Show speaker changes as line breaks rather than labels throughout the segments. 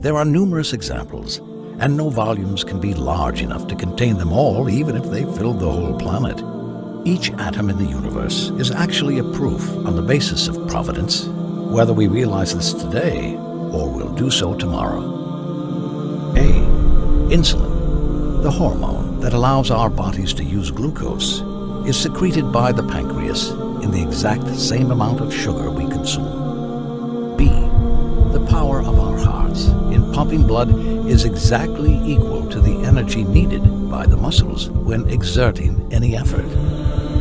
There are numerous examples, and no volumes can be large enough to contain them all, even if they filled the whole planet. Each atom in the universe is actually a proof on the basis of providence, whether we realize this today or will do so tomorrow. A. Insulin, the hormone that allows our bodies to use glucose, is secreted by the pancreas in the exact same amount of sugar we consume. B. The power of our hearts in pumping blood is exactly equal to the energy needed by the muscles when exerting any effort.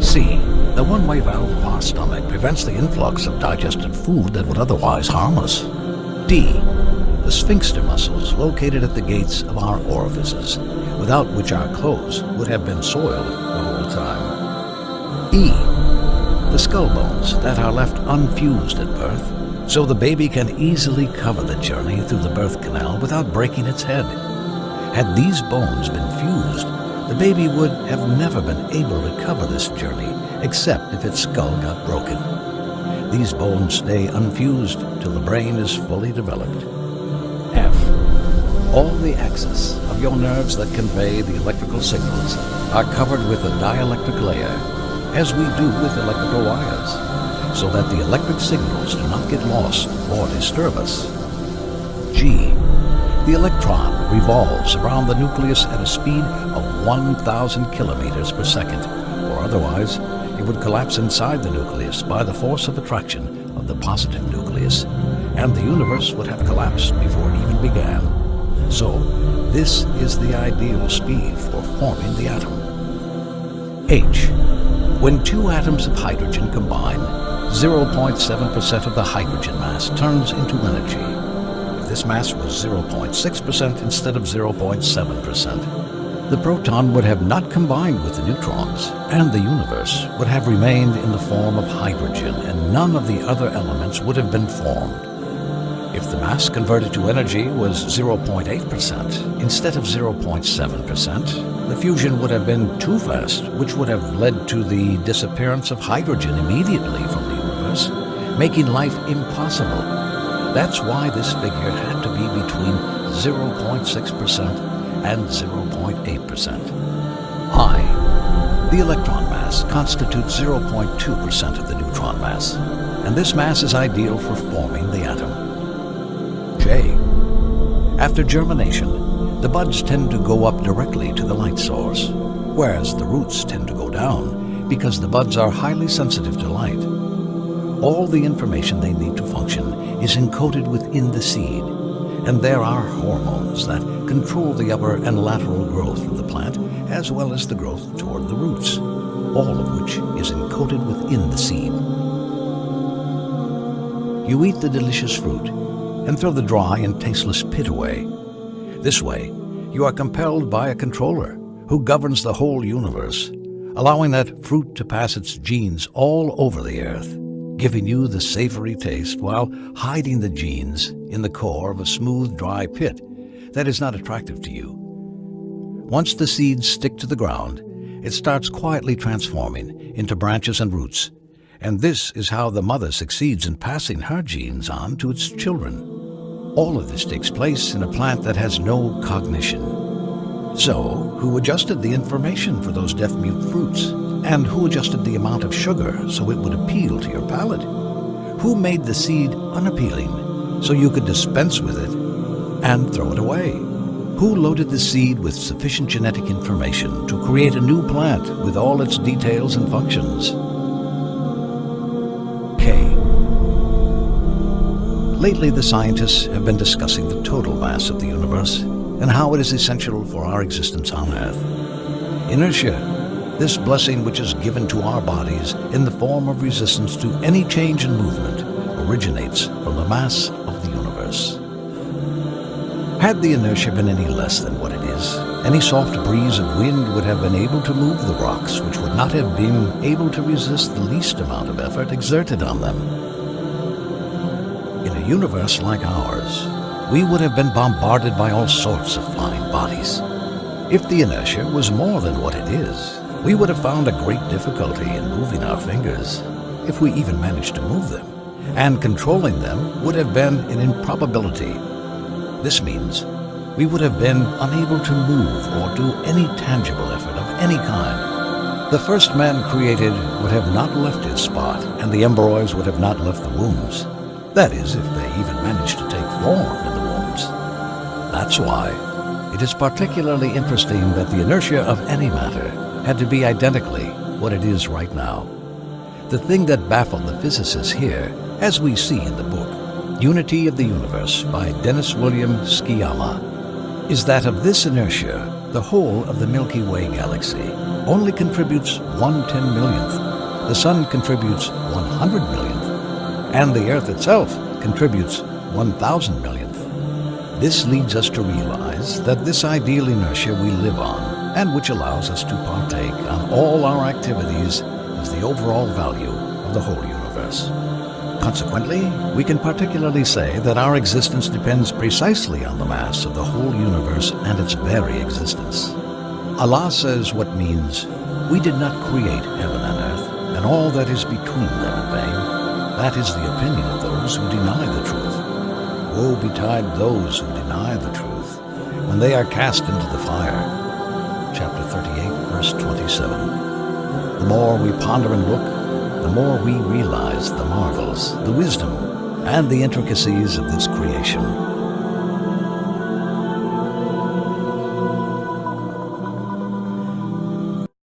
C. The one-way valve of our stomach prevents the influx of digested food that would otherwise harm us. D. The sphincter muscles located at the gates of our orifices, without which our clothes would have been soiled the whole time. E. The skull bones that are left unfused at birth, so the baby can easily cover the journey through the birth canal without breaking its head. Had these bones been fused, the baby would have never been able to cover this journey except if its skull got broken. These bones stay unfused till the brain is fully developed. F. All the axes of your nerves that convey the electrical signals are covered with a dielectric layer, as we do with electrical wires, so that the electric signals do not get lost or disturb us. G. The electron revolves around the nucleus at a speed of 1,000 kilometers per second, or otherwise it would collapse inside the nucleus by the force of attraction of the positive nucleus, and the universe would have collapsed before it even began. So, this is the ideal speed for forming the atom. H. When two atoms of hydrogen combine, 0.7% of the hydrogen mass turns into energy. This mass was 0.6% instead of 0.7%. The proton would have not combined with the neutrons, and the universe would have remained in the form of hydrogen, and none of the other elements would have been formed. If the mass converted to energy was 0.8% instead of 0.7%, the fusion would have been too fast, which would have led to the disappearance of hydrogen immediately from the universe, making life impossible. That's why this figure had to be between 0.6% and 0.8%. I. The electron mass constitutes 0.2% of the neutron mass, and this mass is ideal for forming the atom. J. After germination, the buds tend to go up directly to the light source, whereas the roots tend to go down because the buds are highly sensitive to light. All the information they need to function is encoded within the seed, and there are hormones that control the upper and lateral growth of the plant, as well as the growth toward the roots, all of which is encoded within the seed. You eat the delicious fruit and throw the dry and tasteless pit away. This way, you are compelled by a controller who governs the whole universe, allowing that fruit to pass its genes all over the earth, giving you the savory taste while hiding the genes in the core of a smooth, dry pit that is not attractive to you. Once the seeds stick to the ground, it starts quietly transforming into branches and roots, and this is how the mother succeeds in passing her genes on to its children. All of this takes place in a plant that has no cognition. So, who adjusted the information for those deaf-mute fruits? And who adjusted the amount of sugar so it would appeal to your palate? Who made the seed unappealing so you could dispense with it and throw it away? Who loaded the seed with sufficient genetic information to create a new plant with all its details and functions? K. Lately, the scientists have been discussing the total mass of the universe and how it is essential for our existence on Earth. Inertia, this blessing which is given to our bodies in the form of resistance to any change in movement, originates from the mass of the universe. Had the inertia been any less than what it is, any soft breeze of wind would have been able to move the rocks, which would not have been able to resist the least amount of effort exerted on them. In a universe like ours, we would have been bombarded by all sorts of flying bodies. If the inertia was more than what it is, we would have found a great difficulty in moving our fingers, if we even managed to move them, and controlling them would have been an improbability. This means we would have been unable to move or do any tangible effort of any kind. The first man created would have not left his spot, and the embryos would have not left the wombs. That is, if they even managed to take form in the wombs. That's why it is particularly interesting that the inertia of any matter had to be identically what it is right now. The thing that baffled the physicists here, as we see in the book, Unity of the Universe by Dennis William Sciyama, is that of this inertia, the whole of the Milky Way galaxy only contributes 1/10,000,000th, the Sun contributes 100 millionth, and the Earth itself contributes 1,000 millionth. This leads us to realize that this ideal inertia we live on, and which allows us to partake on all our activities, is the overall value of the whole universe. Consequently, we can particularly say that our existence depends precisely on the mass of the whole universe and its very existence. Allah says what means, "We did not create heaven and earth, and all that is between them in vain." That is the opinion of those who deny the truth. Woe betide those who deny the truth, when they are cast into the fire. Chapter 38, verse 27. The more we ponder and look, the more we realize the marvels, the wisdom, and the intricacies of this creation.